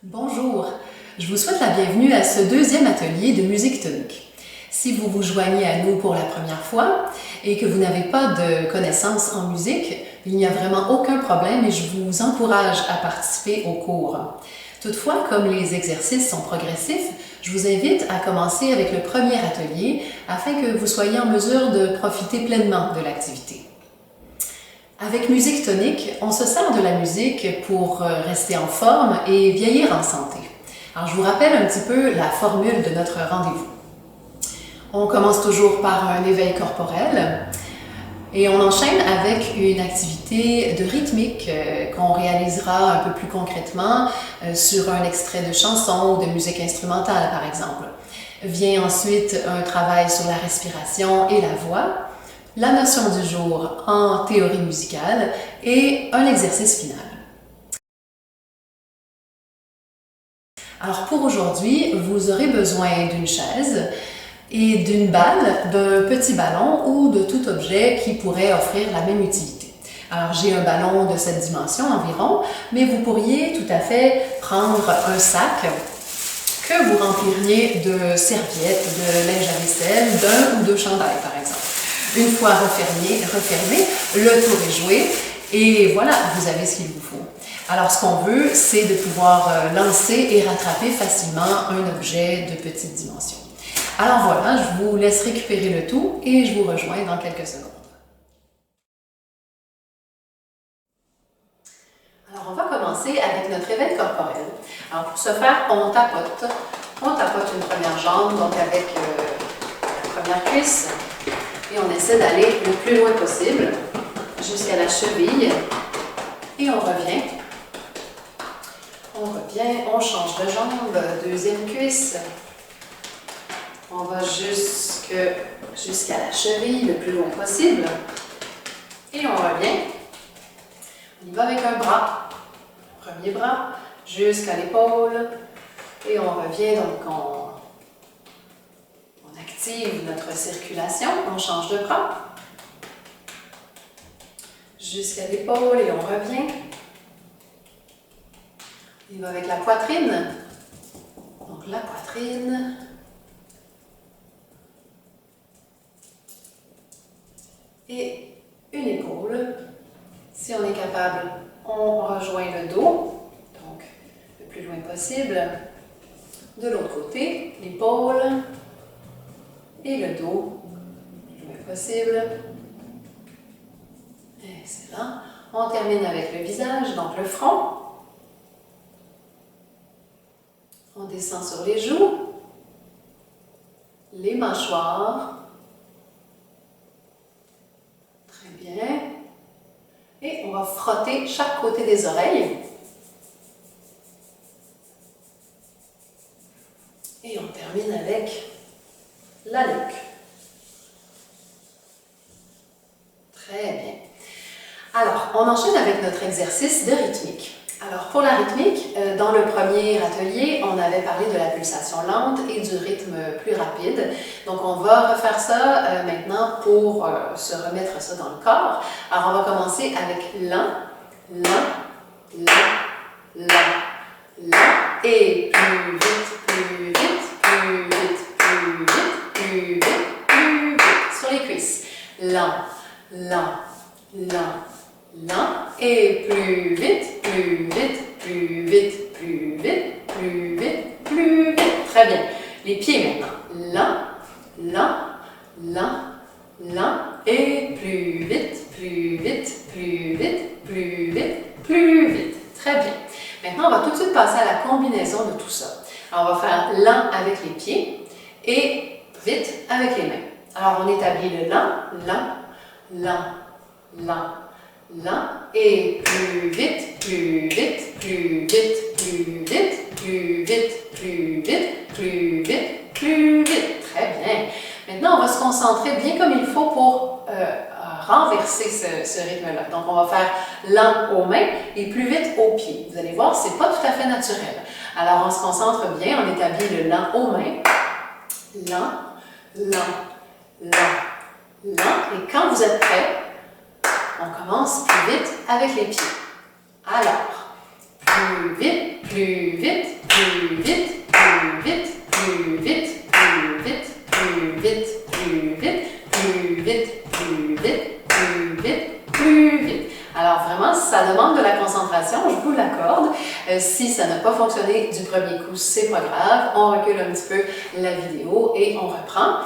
Bonjour, je vous souhaite la bienvenue à ce deuxième atelier de musique tonique. Si vous vous joignez à nous pour la première fois et que vous n'avez pas de connaissances en musique, il n'y a vraiment aucun problème et je vous encourage à participer au cours. Toutefois, comme les exercices sont progressifs, je vous invite à commencer avec le premier atelier afin que vous soyez en mesure de profiter pleinement de l'activité. Avec Musique tonique, on se sert de la musique pour rester en forme et vieillir en santé. Alors, je vous rappelle un petit peu la formule de notre rendez-vous. On commence toujours par un éveil corporel et on enchaîne avec une activité de rythmique qu'on réalisera un peu plus concrètement sur un extrait de chanson ou de musique instrumentale, par exemple. Vient ensuite un travail sur la respiration et la voix, la notion du jour en théorie musicale et un exercice final. Alors pour aujourd'hui, vous aurez besoin d'une chaise et d'une balle, d'un petit ballon ou de tout objet qui pourrait offrir la même utilité. Alors j'ai un ballon de cette dimension environ, mais vous pourriez tout à fait prendre un sac que vous rempliriez de serviettes, de linge à vaisselle, d'un ou deux chandails par exemple. Une fois refermé, le tour est joué et voilà, vous avez ce qu'il vous faut. Alors ce qu'on veut, c'est de pouvoir lancer et rattraper facilement un objet de petite dimension. Alors voilà, je vous laisse récupérer le tout et je vous rejoins dans quelques secondes. Alors on va commencer avec notre éveil corporel. Alors pour ce faire, on tapote une première jambe, donc avec la première cuisse. Et on essaie d'aller le plus loin possible jusqu'à la cheville. Et on revient. On change de jambe, deuxième cuisse. On va jusqu'à la cheville le plus loin possible. Et on revient. On y va avec un bras. Premier bras jusqu'à l'épaule. Et on revient, donc on active notre circulation, on change de bras jusqu'à l'épaule et on revient. On va avec la poitrine. Donc la poitrine. Et une épaule. Si on est capable, on rejoint le dos, donc le plus loin possible. De l'autre côté, l'épaule. Et le dos, le plus loin possible. Excellent. On termine avec le visage, donc le front. On descend sur les joues, les mâchoires. Très bien. Et on va frotter chaque côté des oreilles. Et on termine avec la nuque. Très bien. Alors, on enchaîne avec notre exercice de rythmique. Alors, pour la rythmique, dans le premier atelier, on avait parlé de la pulsation lente et du rythme plus rapide. Donc, on va refaire ça maintenant pour se remettre ça dans le corps. Alors, on va commencer avec lent, lent, lent, lent, lent et plus vite, plus vite, plus vite, plus vite, plus vite, plus vite. Sur les cuisses. Lent, lent, lent, lent et plus vite, plus vite, plus vite, plus vite, plus vite, plus vite. Très bien. Les pieds maintenant. Lent, lent, lent, lent et plus vite, plus vite, plus vite, plus vite, plus vite. Très bien. Maintenant, on va tout de suite passer à la combinaison de tout ça. Alors, on va faire lent avec les pieds et vite avec les mains. Alors, on établit le lent, lent, lent, lent, lent et plus vite, plus vite, plus vite, plus vite, plus vite, plus vite, plus vite, plus vite. Très bien. Maintenant, on va se concentrer bien comme il faut pour renverser ce rythme-là. Donc, on va faire lent aux mains et plus vite aux pieds. Vous allez voir, ce n'est pas tout à fait naturel. Alors, on se concentre bien, on établit le lent aux mains. Lent, lent, lent, lent. Et quand vous êtes prêts, on commence plus vite avec les pieds. Alors, plus vite, plus vite, plus vite, plus vite, plus vite, plus vite, plus vite, plus vite, plus vite, plus vite, plus vite, plus vite. Alors vraiment, si ça demande de la concentration, je vous l'accorde. Si ça n'a pas fonctionné du premier coup, c'est pas grave. On recule un petit peu la vidéo et on reprend.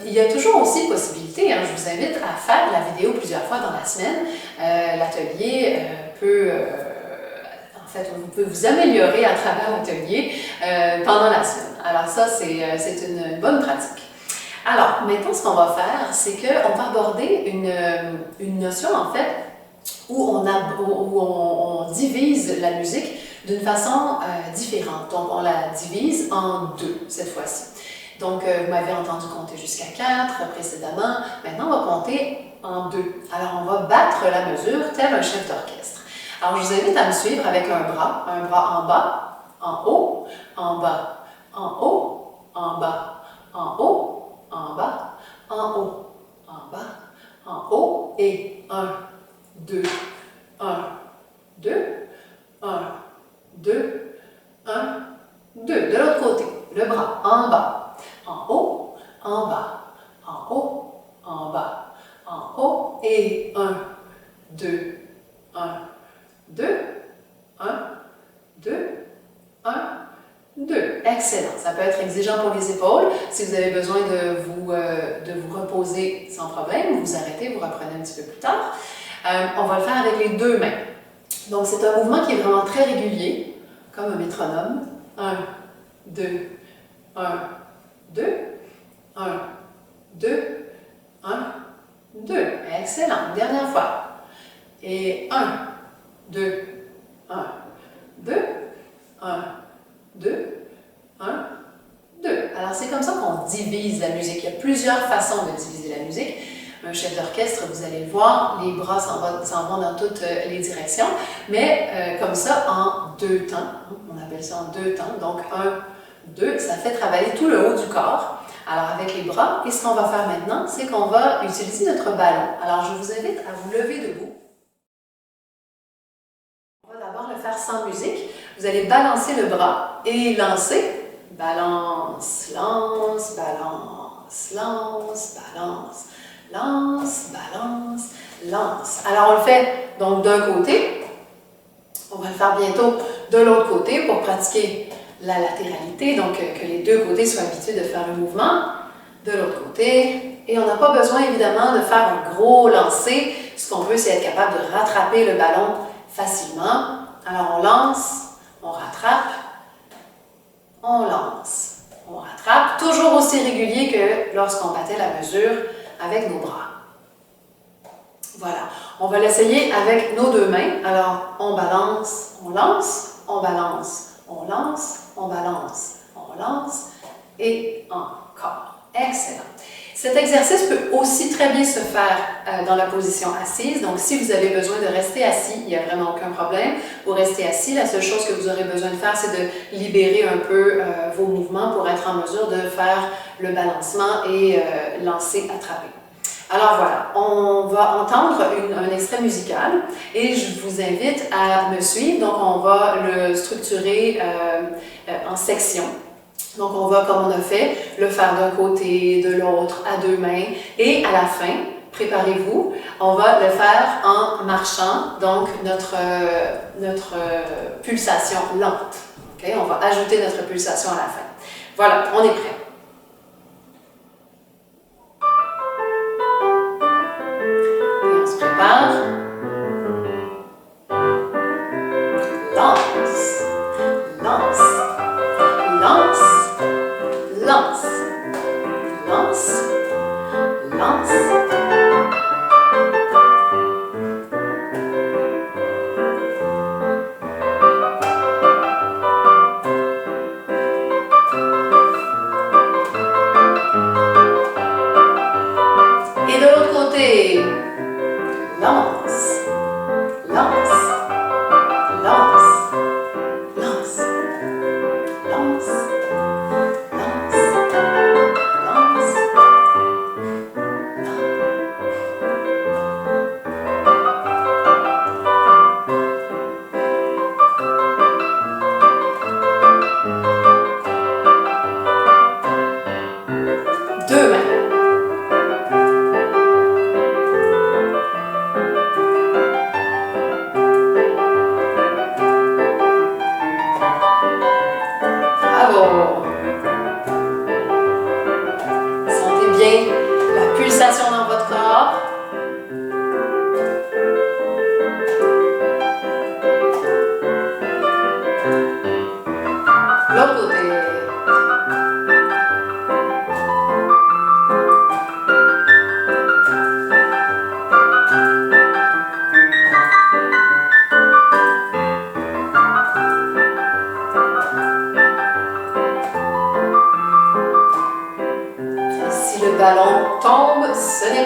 Il y a toujours aussi possibilité, je vous invite à faire la vidéo plusieurs fois dans la semaine. L'atelier peut... en fait, vous pouvez vous améliorer à travers l'atelier pendant la semaine. Alors ça, c'est une bonne pratique. Alors, maintenant, ce qu'on va faire, c'est qu'on va aborder une notion, en fait, où on divise la musique d'une façon différente. Donc, on la divise en deux, cette fois-ci. Donc, vous m'avez entendu compter jusqu'à 4 précédemment. Maintenant, on va compter en 2. Alors, on va battre la mesure tel un chef d'orchestre. Alors, je vous invite à me suivre avec un bras en bas, en haut, en bas, en haut, en bas, en haut, en bas, en haut, en bas, en haut, et 1, 2, 1, 2, 1, 2, 1, 2. De l'autre côté, le bras en bas, en haut, en bas, en haut, en bas, en haut, et 1, 2, 1, 2, 1, 2, 1, 2. Excellent. Ça peut être exigeant pour les épaules. Si vous avez besoin de vous reposer sans problème, vous arrêtez, vous reprenez un petit peu plus tard. On va le faire avec les deux mains. Donc, c'est un mouvement qui est vraiment très régulier, comme un métronome. 1, 2, 1, 2, 1, 2, 1, 2. Excellent. Dernière fois. Et 1, 2, 1, 2, 1, 2, 1, 2. Alors, c'est comme ça qu'on divise la musique. Il y a plusieurs façons de diviser la musique. Un chef d'orchestre, vous allez le voir, les bras s'en vont dans toutes les directions, mais comme ça, en 2 temps. On appelle ça en 2 temps. Donc, 1, 2, ça fait travailler tout le haut du corps. Alors, avec les bras, et ce qu'on va faire maintenant, c'est qu'on va utiliser notre ballon. Alors, je vous invite à vous lever debout. On va d'abord le faire sans musique. Vous allez balancer le bras et lancer. Balance, lance, balance, lance, balance, lance, balance, lance. Alors, on le fait donc d'un côté. On va le faire bientôt de l'autre côté pour pratiquer la latéralité, donc que les deux côtés soient habitués de faire le mouvement. De l'autre côté. Et on n'a pas besoin, évidemment, de faire un gros lancer. Ce qu'on veut, c'est être capable de rattraper le ballon facilement. Alors, on lance, on rattrape, on lance, on rattrape. Toujours aussi régulier que lorsqu'on battait la mesure avec nos bras. Voilà. On va l'essayer avec nos deux mains. Alors, on balance, on lance, on balance, on lance, on balance, on lance, et encore. Excellent. Cet exercice peut aussi très bien se faire dans la position assise. Donc, si vous avez besoin de rester assis, il n'y a vraiment aucun problème. Vous restez assis. La seule chose que vous aurez besoin de faire, c'est de libérer un peu vos mouvements pour être en mesure de faire le balancement et lancer, attraper. Alors voilà, on va entendre un extrait musical et je vous invite à me suivre. Donc, on va le structurer en sections. Donc, on va, comme on a fait, le faire d'un côté, de l'autre, à deux mains. Et à la fin, préparez-vous, on va le faire en marchant, donc notre pulsation lente. Okay? On va ajouter notre pulsation à la fin. Voilà, on est prêt. Et on se prépare. Lance, lance, lance. Lance, lance, lance.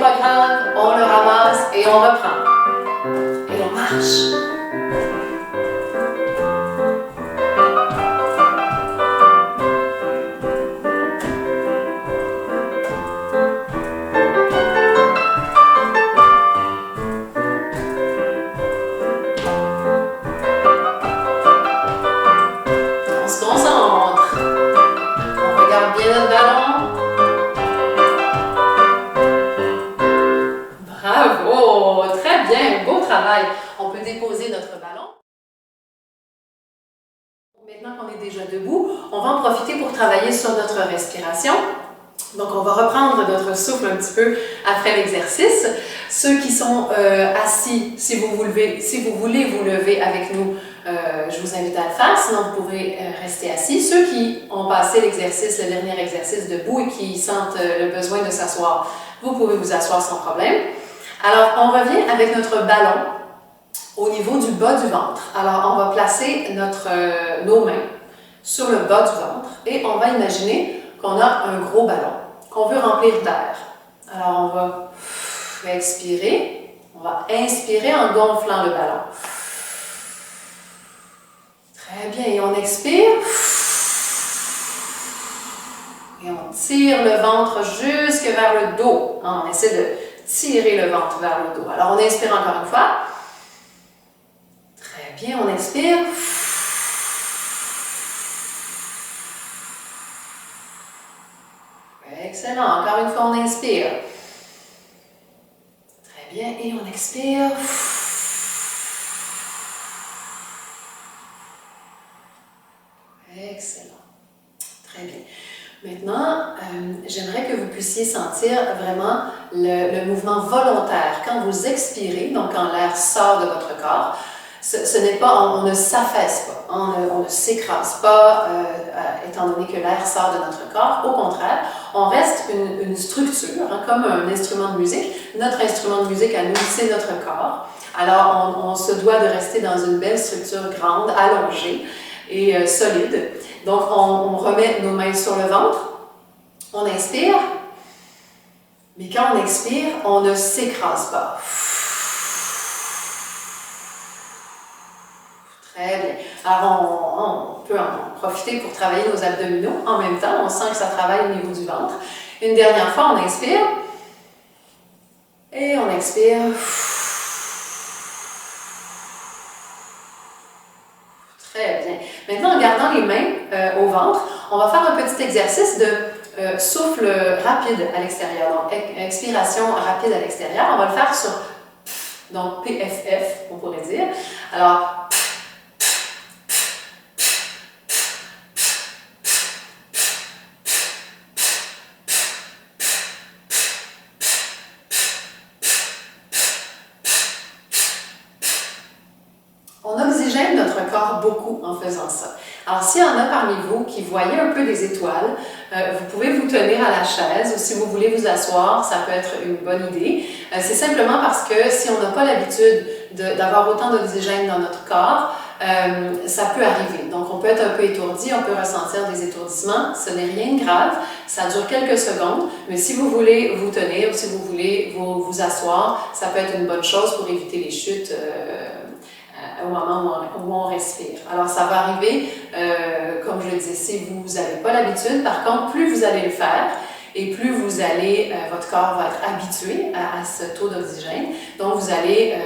pas grave, on le ramasse et on reprend. Et on marche. On se concentre. On regarde bien notre ballon. Bravo! Très bien, beau travail. On peut déposer notre ballon. Maintenant qu'on est déjà debout, on va en profiter pour travailler sur notre respiration. Donc, on va reprendre notre souffle un petit peu après l'exercice. Ceux qui sont assis, si vous voulez vous lever avec nous, je vous invite à le faire, sinon vous pourrez rester assis. Ceux qui ont passé l'exercice, le dernier exercice debout et qui sentent le besoin de s'asseoir, vous pouvez vous asseoir sans problème. Alors, on revient avec notre ballon au niveau du bas du ventre. Alors, on va placer nos mains sur le bas du ventre et on va imaginer qu'on a un gros ballon qu'on veut remplir d'air. Alors, on va expirer. On va inspirer en gonflant le ballon. Très bien. Et on expire. Et on tire le ventre jusque vers le dos. On essaie de tirer le ventre vers le dos. Alors, on inspire encore une fois. Très bien. On expire. Excellent. Encore une fois, on inspire. Très bien. Et on expire. Excellent. Très bien. Maintenant, j'aimerais que vous puissiez sentir vraiment le mouvement volontaire. Quand vous expirez, donc quand l'air sort de votre corps, ce n'est pas, on ne s'affaisse pas, on ne s'écrase pas, étant donné que l'air sort de notre corps. Au contraire, on reste une structure, hein, comme un instrument de musique. Notre instrument de musique à nous, c'est notre corps. Alors, on se doit de rester dans une belle structure grande, allongée et solide. Donc, on remet nos mains sur le ventre, on inspire, mais quand on expire, on ne s'écrase pas. Très bien. Alors, on peut en profiter pour travailler nos abdominaux en même temps. On sent que ça travaille au niveau du ventre. Une dernière fois, on inspire. Et on expire. Très bien. Maintenant, en gardant les mains au ventre, on va faire un petit exercice de souffle rapide à l'extérieur. Donc, expiration rapide à l'extérieur. On va le faire sur donc PFF, on pourrait dire. Alors, on oxygène notre corps beaucoup en faisant ça. Alors, s'il y en a parmi vous qui voyez un peu les étoiles, vous pouvez vous tenir à la chaise ou si vous voulez vous asseoir, ça peut être une bonne idée. C'est simplement parce que si on n'a pas l'habitude d'avoir autant d'oxygène dans notre corps, ça peut arriver. Donc, on peut être un peu étourdi, on peut ressentir des étourdissements. Ce n'est rien de grave, ça dure quelques secondes, mais si vous voulez vous tenir ou si vous voulez vous asseoir, ça peut être une bonne chose pour éviter les chutes au moment où on respire. Alors, ça va arriver, comme je le disais, si vous n'avez pas l'habitude. Par contre, plus vous allez le faire et plus vous allez, votre corps va être habitué à ce taux d'oxygène. Donc, vous allez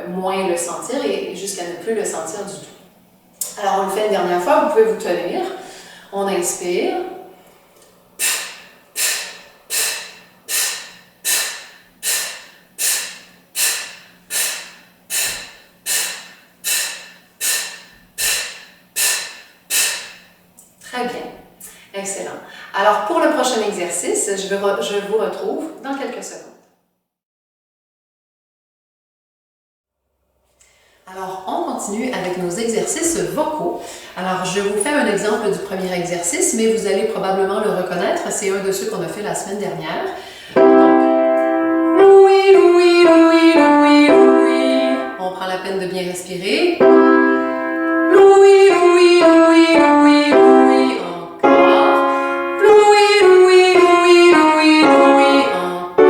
moins le sentir et jusqu'à ne plus le sentir du tout. Alors, on le fait une dernière fois. Vous pouvez vous tenir. On inspire. Très bien. Excellent. Alors, pour le prochain exercice, je vous retrouve dans quelques secondes. Alors, on continue avec nos exercices vocaux. Alors, je vous fais un exemple du premier exercice, mais vous allez probablement le reconnaître. C'est un de ceux qu'on a fait la semaine dernière. Donc, Louis, Louis, Louis, Louis, Louis. On prend la peine de bien respirer. Louis, Louis, Louis, Louis, Louis. Encore. Louis, Louis, Louis, Louis, Louis. Encore.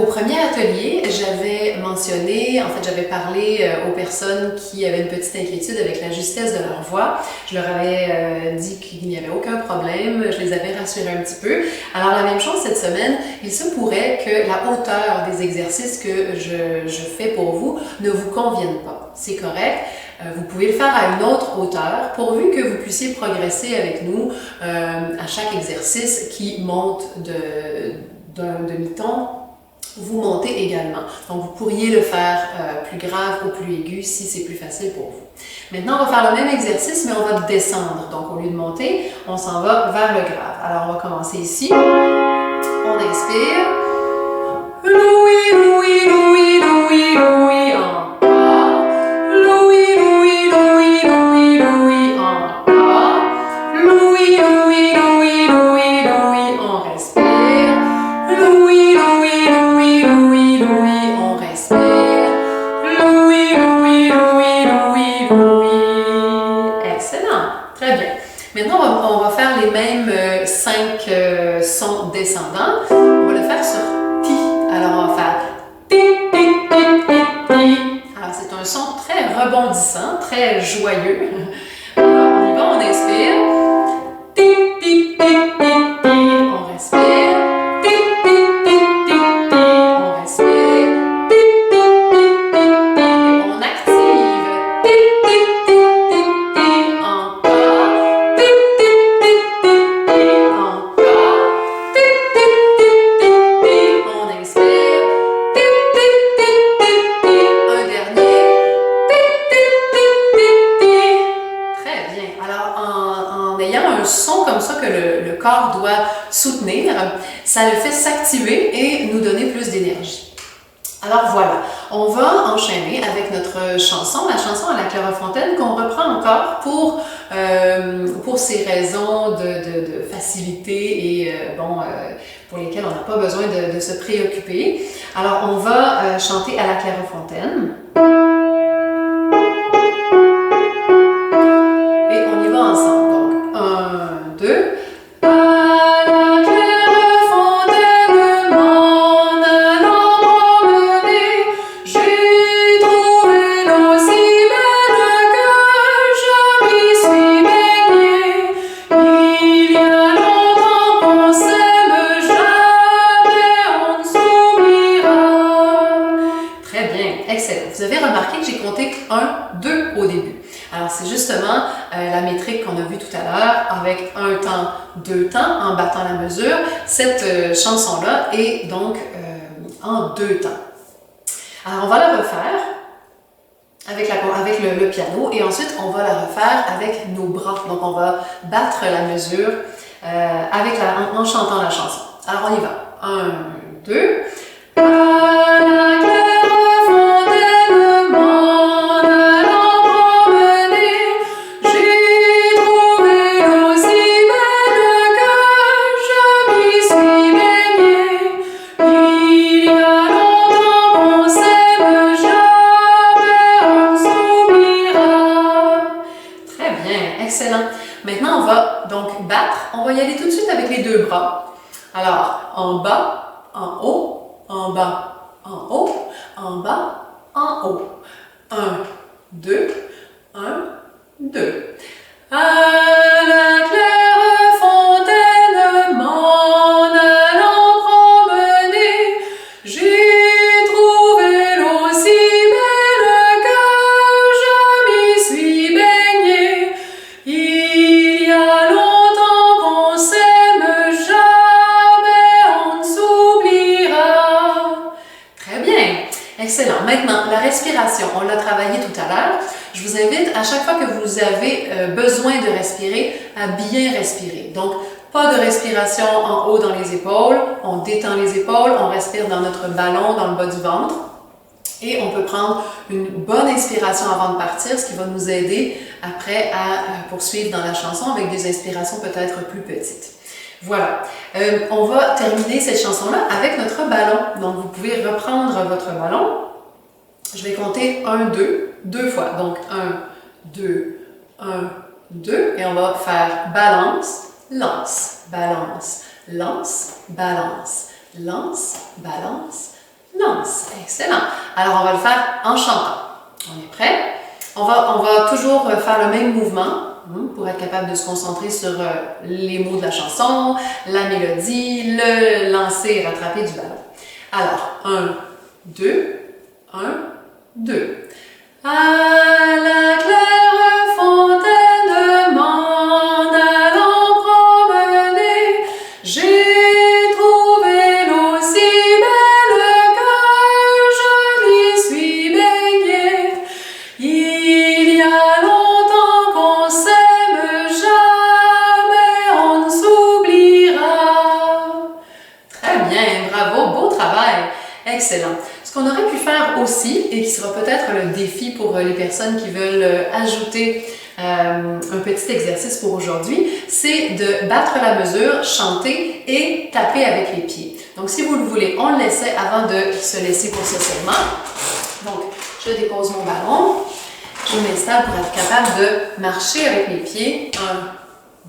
au premier atelier, j'avais mentionné, en fait j'avais parlé aux personnes qui avaient une petite inquiétude avec la justesse de leur voix. Je leur avais dit qu'il n'y avait aucun problème, je les avais rassurés un petit peu. Alors la même chose cette semaine, il se pourrait que la hauteur des exercices que je fais pour vous ne vous convienne pas. C'est correct. Vous pouvez le faire à une autre hauteur, pourvu que vous puissiez progresser avec nous à chaque exercice qui monte d'un demi-ton. Vous montez également. Donc, vous pourriez le faire plus grave ou plus aigu si c'est plus facile pour vous. Maintenant, on va faire le même exercice, mais on va descendre. Donc, au lieu de monter, on s'en va vers le grave. Alors, on va commencer ici. On inspire. Louis, Louis, Louis, Louis, Louis, encore. Louis, Louis, Louis, Louis, Louis, encore. Louis, Louis, Louis, Louis, Louis, on respire. Louis, Louis, Louis, Louis, Louis, on respire. Louis, Louis, Louis, Louis, Louis. Excellent. Très bien. Maintenant, on va faire les mêmes 5 sons descendants. On va le faire sur ti. Alors, on va faire ti, ti, ti, ti, ti. Alors, c'est un son très rebondissant, très joyeux. Alors, on y va, on inspire. Ti, ti, ti, ti, ti. On respire. Ti, ti, ti, ti, ti. On respire. Ti, ti, ti, ti, ti. On active. Ti, ti, ti, ti, ti. Encore. Ti, ti, ti, ti, ti. Encore. Ti, ti, ti, ti, ti. On inspire. Ti, ti, ti, ti, ti. Un dernier. Ti, ti, ti, ti, ti. Très bien. Alors, en ayant un son comme ça que le corps doit soutenir, ça le fait s'activer et nous donner plus d'énergie. Alors voilà, on va enchaîner avec notre chanson, la chanson à la Clairefontaine qu'on reprend encore pour ces raisons de facilité et pour lesquelles on n'a pas besoin de se préoccuper. Alors on va chanter à la Clairefontaine. Et on y va ensemble. Donc, 1, 2. À la Clairefontaine, m'en allant promener, j'ai trouvé l'eau si belle que je m'y suis baignée. Il y a longtemps qu'on s'aime, jamais on ne s'oubliera. Très bien, excellent. Vous avez remarqué que j'ai compté 1, 2 au début. Alors, c'est justement la métrique qu'on a vue tout à l'heure avec 1 temps, 2 temps en battant la mesure. Cette chanson-là est donc en 2 temps. Alors, on va la refaire avec le piano et ensuite, on va la refaire avec nos bras. Donc, on va battre la mesure en chantant la chanson. Alors, on y va. 1, 2. À la Clairefontaine, m'en allant promener, j'ai trouvé l'eau si belle que je m'y suis baignée. Il y a longtemps qu'on s'aime, jamais on ne s'oubliera. Très bien, excellent. Maintenant, on va donc battre. On va y aller tout de suite avec les 2 bras. Alors, en bas, en haut, en bas, en haut, en bas, en haut. 1, 2, 1, 2. À la Clairefontaine, m'en allant promener, j'ai trouvé l'eau si belle que je m'y suis baignée. Il y a longtemps qu'on s'aime, jamais on ne s'oubliera. Très bien, excellent. Maintenant, la respiration, on l'a travaillé tout à l'heure. Je vous invite, à chaque fois que vous avez besoin de respirer, à bien respirer. Donc, pas de respiration en haut dans les épaules, on détend les épaules, on respire dans notre ballon, dans le bas du ventre. Et on peut prendre une bonne inspiration avant de partir, ce qui va nous aider après à poursuivre dans la chanson avec des inspirations peut-être plus petites. Voilà, on va terminer cette chanson-là avec notre ballon. Donc, vous pouvez reprendre votre ballon. Je vais compter 1, 2, 2 fois. Donc, 1, 2, 1, 2. Et on va faire balance, lance, balance, lance, balance, lance, balance, Excellent. Alors, on va le faire en chantant. On est prêt? On va toujours faire le même mouvement pour être capable de se concentrer sur les mots de la chanson, la mélodie, le lancer et rattraper du ballon. Alors, 1, 2, 1, 2. À la claire fontaine m'en allant promener, j'ai trouvé l'eau si belle que je m'y suis baignée. Il y a longtemps qu'on s'aime, jamais on ne s'oubliera. Très bien, bravo, beau travail, excellent. Ce qu'on aurait pu faire aussi, et qui sera peut-être le défi pour les personnes qui veulent ajouter un petit exercice pour aujourd'hui, c'est de battre la mesure, chanter et taper avec les pieds. Donc si vous le voulez, on le laissait avant de se laisser pour ce segment. Donc je dépose mon ballon, je m'installe pour être capable de marcher avec mes pieds.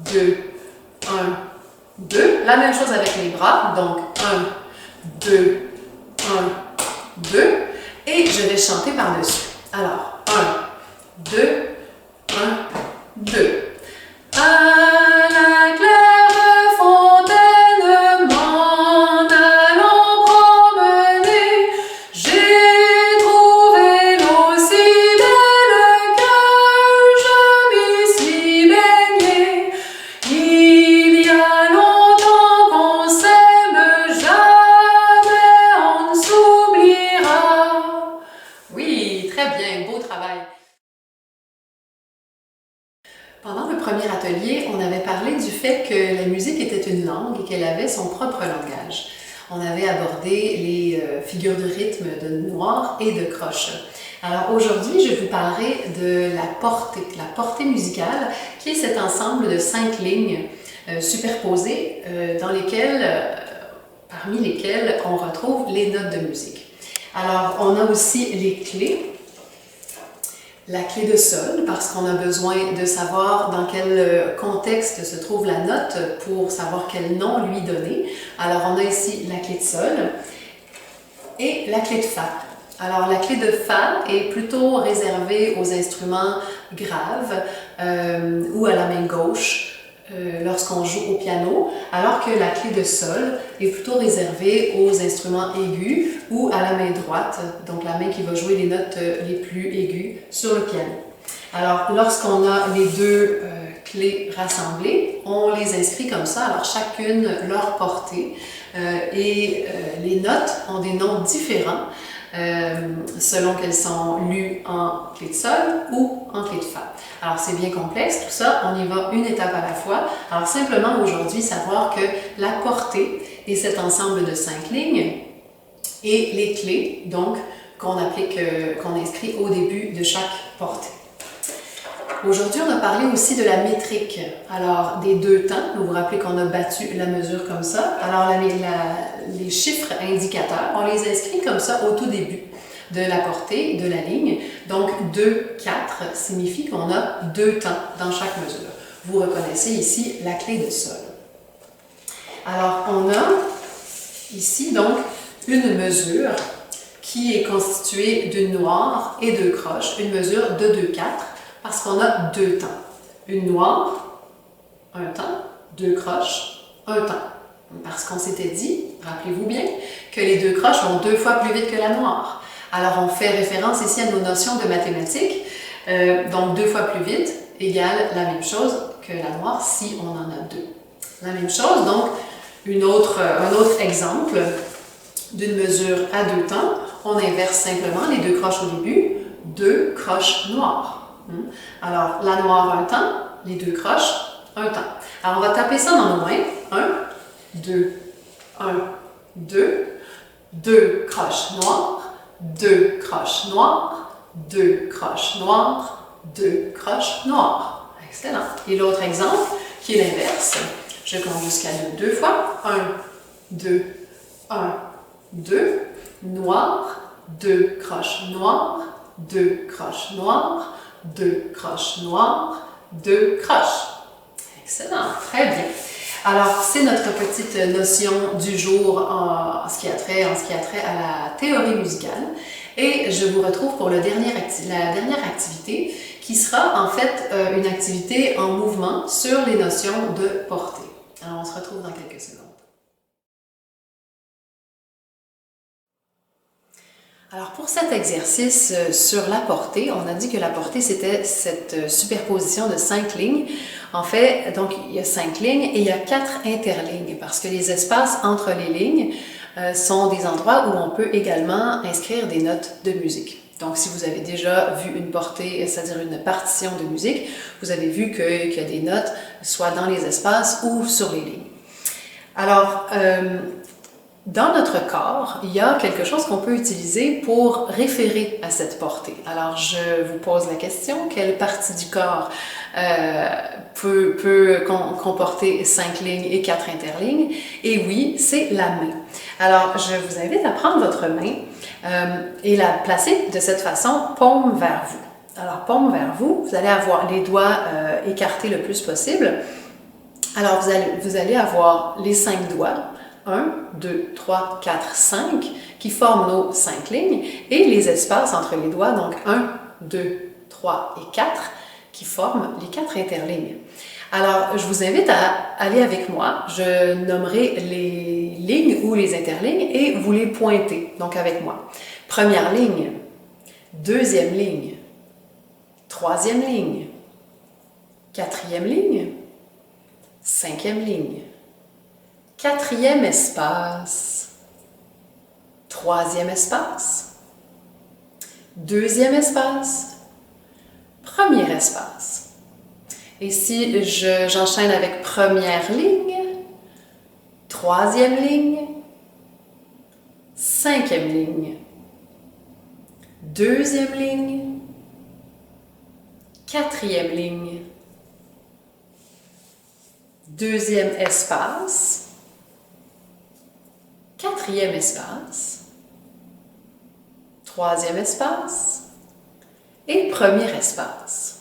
1, 2, 1, 2. La même chose avec les bras, donc 1, 2, 1, 2, et je vais chanter par-dessus. Alors, 1, 2, 1, 2. À la claire fontaine m'en allant promener, j'ai trouvé l'eau si belle que je m'y suis baignée. Il y a longtemps qu'on s'aime, jamais on ne s'oubliera. Oui, très bien, beau travail. Pendant le premier atelier, on avait parlé du fait que la musique était une langue et qu'elle avait son propre langage. On avait abordé les figures de rythme de noir et de croche. Alors aujourd'hui, je vous parlerai de la portée musicale, qui est cet ensemble de 5 lignes superposées parmi lesquelles on retrouve les notes de musique. Alors, on a aussi les clés. La clé de sol, parce qu'on a besoin de savoir dans quel contexte se trouve la note pour savoir quel nom lui donner. Alors, on a ici la clé de sol et la clé de fa. Alors, la clé de fa est plutôt réservée aux instruments graves ou à la main gauche lorsqu'on joue au piano, alors que la clé de sol est plutôt réservée aux instruments aigus ou à la main droite, donc la main qui va jouer les notes les plus aiguës sur le piano. Alors, lorsqu'on a les deux clés rassemblées, on les inscrit comme ça, alors chacune leur portée, et les notes ont des noms différents selon qu'elles sont lues en clé de sol ou en clé de fa. Alors c'est bien complexe tout ça, on y va une étape à la fois. Alors simplement aujourd'hui savoir que la portée est cet ensemble de 5 lignes et les clés donc qu'on inscrit au début de chaque portée. Aujourd'hui, on a parlé aussi de la métrique, alors des 2 temps. Vous vous rappelez qu'on a battu la mesure comme ça. Alors les chiffres indicateurs, on les inscrit comme ça au tout début de la portée, de la ligne. Donc 2, 4 signifie qu'on a 2 temps dans chaque mesure. Vous reconnaissez ici la clé de sol. Alors on a ici donc une mesure qui est constituée d'une noire et 2 croches, une mesure de 2, 4. Parce qu'on a 2 temps. Une noire, un temps, 2 croches, un temps. Parce qu'on s'était dit, rappelez-vous bien, que les 2 croches vont 2 fois plus vite que la noire. Alors on fait référence ici à nos notions de mathématiques. Donc 2 fois plus vite égale la même chose que la noire si on en a 2. La même chose, donc un autre exemple d'une mesure à 2 temps, on inverse simplement les 2 croches au début, 2 croches noires. Alors, la noire, un temps, les 2 croches, un temps. Alors, on va taper ça dans nos mains. 1, 2, 1, 2, 2 croches noires, 2 croches noires, 2 croches noires, 2 croches noires. Excellent. Et l'autre exemple, qui est l'inverse, je compte jusqu'à 2 fois. 1, 2, 1, 2, noir, 2 croches noires, 2 croches noires, 2 croches noires, 2 croches. Excellent, très bien. Alors, c'est notre petite notion du jour en ce qui a trait à la théorie musicale. Et je vous retrouve pour la dernière activité qui sera en fait une activité en mouvement sur les notions de portée. Alors, on se retrouve dans quelques secondes. Alors pour cet exercice sur la portée, on a dit que la portée c'était cette superposition de 5 lignes. En fait, donc il y a 5 lignes et il y a 4 interlignes parce que les espaces entre les lignes sont des endroits où on peut également inscrire des notes de musique. Donc si vous avez déjà vu une portée, c'est-à-dire une partition de musique, vous avez vu qu'il y a des notes soit dans les espaces ou sur les lignes. Alors, dans notre corps, il y a quelque chose qu'on peut utiliser pour référer à cette portée. Alors, je vous pose la question, quelle partie du corps peut comporter 5 lignes et 4 interlignes? Et oui, c'est la main. Alors, je vous invite à prendre votre main et la placer de cette façon, paume vers vous. Alors, paume vers vous, vous allez avoir les doigts écartés le plus possible. Alors, vous allez avoir les 5 doigts, 1, 2, 3, 4, 5, qui forment nos 5 lignes, et les espaces entre les doigts, donc 1, 2, 3 et 4, qui forment les 4 interlignes. Alors, je vous invite à aller avec moi, je nommerai les lignes ou les interlignes et vous les pointez, donc avec moi. Première ligne, deuxième ligne, troisième ligne, quatrième ligne, cinquième ligne, quatrième espace, troisième espace, deuxième espace, premier espace. Et si j'enchaîne avec première ligne, troisième ligne, cinquième ligne, deuxième ligne, quatrième ligne, deuxième espace, quatrième espace, troisième espace et premier espace.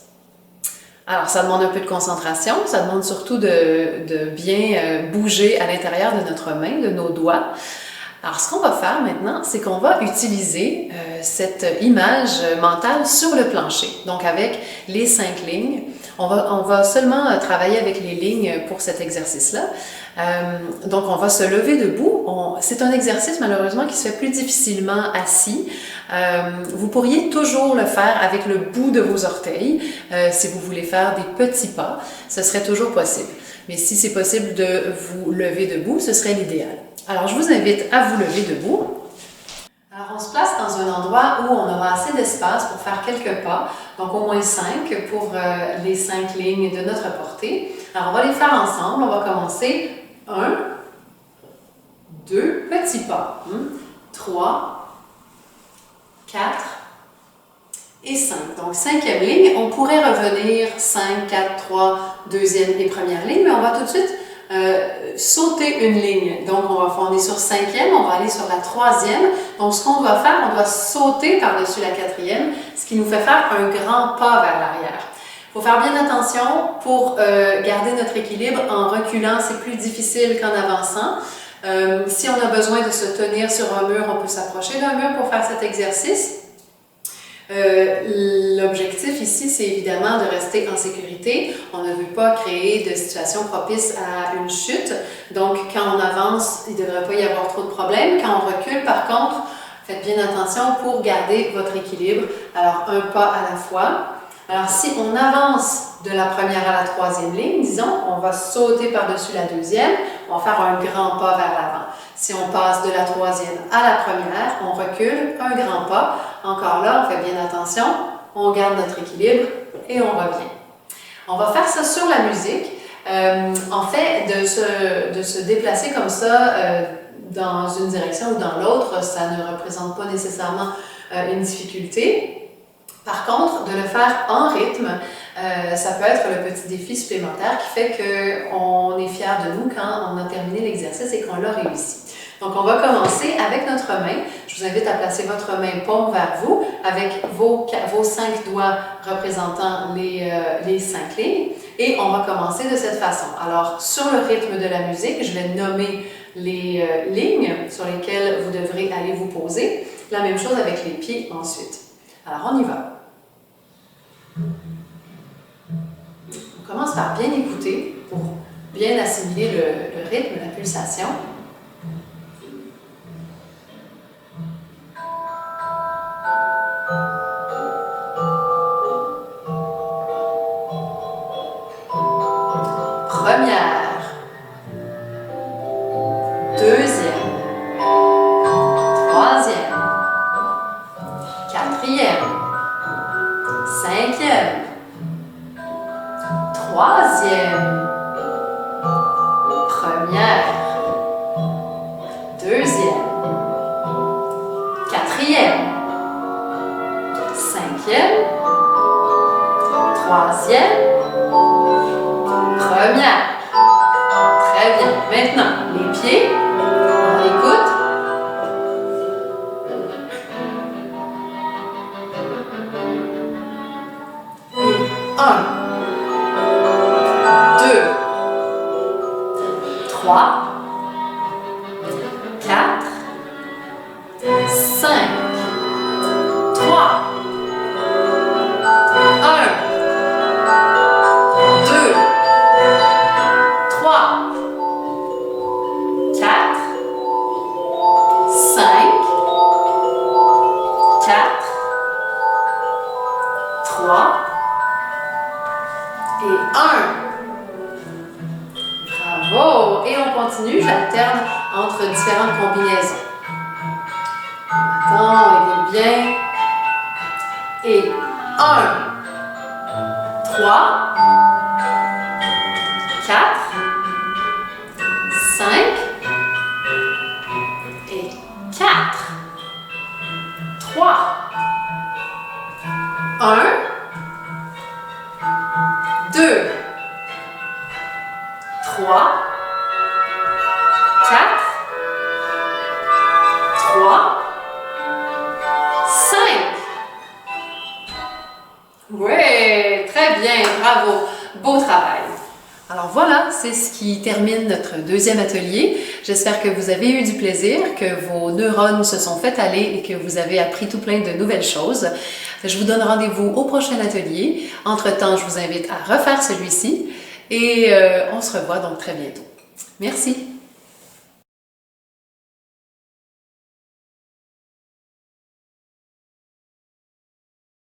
Alors, ça demande un peu de concentration, ça demande surtout de bien bouger à l'intérieur de notre main, de nos doigts. Alors, ce qu'on va faire maintenant, c'est qu'on va utiliser cette image mentale sur le plancher. Donc, avec les 5 lignes, on va seulement travailler avec les lignes pour cet exercice-là. Donc, on va se lever debout. C'est un exercice, malheureusement, qui se fait plus difficilement assis. Vous pourriez toujours le faire avec le bout de vos orteils. Si vous voulez faire des petits pas, ce serait toujours possible. Mais si c'est possible de vous lever debout, ce serait l'idéal. Alors, je vous invite à vous lever debout. Alors, on se place dans un endroit où on aura assez d'espace pour faire quelques pas, donc au moins 5 pour les 5 lignes de notre portée. Alors, on va les faire ensemble. On va commencer 1, 2, petits pas, 3, 4 et 5. Donc, 5e ligne, on pourrait revenir 5, 4, 3, deuxième et première ligne, mais on va tout de suite sauter une ligne. Donc, on est sur 5e, on va aller sur la 3e. Donc, ce qu'on doit faire, on doit sauter par-dessus la 4e, ce qui nous fait faire un grand pas vers l'arrière. Il faut faire bien attention pour garder notre équilibre. En reculant, c'est plus difficile qu'en avançant. Si on a besoin de se tenir sur un mur, on peut s'approcher d'un mur pour faire cet exercice. L'objectif ici, c'est évidemment de rester en sécurité. On ne veut pas créer de situation propice à une chute. Donc, quand on avance, il ne devrait pas y avoir trop de problèmes. Quand on recule, par contre, faites bien attention pour garder votre équilibre. Alors, un pas à la fois. Alors, si on avance de la première à la 3e ligne, disons, on va sauter par-dessus la 2e, on va faire un grand pas vers l'avant. Si on passe de la 3e à la première, on recule, un grand pas. Encore là, on fait bien attention, on garde notre équilibre et on revient. On va faire ça sur la musique. En fait, de se déplacer comme ça dans une direction ou dans l'autre, ça ne représente pas nécessairement une difficulté. Par contre, de le faire en rythme, ça peut être le petit défi supplémentaire qui fait qu'on est fier de nous quand on a terminé l'exercice et qu'on l'a réussi. Donc, on va commencer avec notre main. Je vous invite à placer votre main paume vers vous avec vos 5 doigts représentant les 5 lignes. Et on va commencer de cette façon. Alors, sur le rythme de la musique, je vais nommer les lignes sur lesquelles vous devrez aller vous poser. La même chose avec les pieds ensuite. Alors, on y va. On commence par bien écouter pour bien assimiler le rythme, la pulsation. Première, deuxième, troisième, quatrième, cinquième, troisième, première, deuxième, quatrième, cinquième, troisième, première. Très bien. Maintenant, les pieds, on écoute. Et 1, 2, 3, 4, 5, 3, 1, 2, 3, 4, 5, 4, 3 et 1. Bravo! Et on continue, j'alterne entre différentes combinaisons. Attends, on écoute bien. Et 1, 3, 4, 5 et 4, 3, 1, 2, 3, 4, 3, 5. Ouais, très bien, bravo, beau travail. Alors voilà, c'est ce qui termine notre deuxième atelier. J'espère que vous avez eu du plaisir, que vos neurones se sont fait aller et que vous avez appris tout plein de nouvelles choses. Je vous donne rendez-vous au prochain atelier. Entre-temps, je vous invite à refaire celui-ci et on se revoit donc très bientôt. Merci.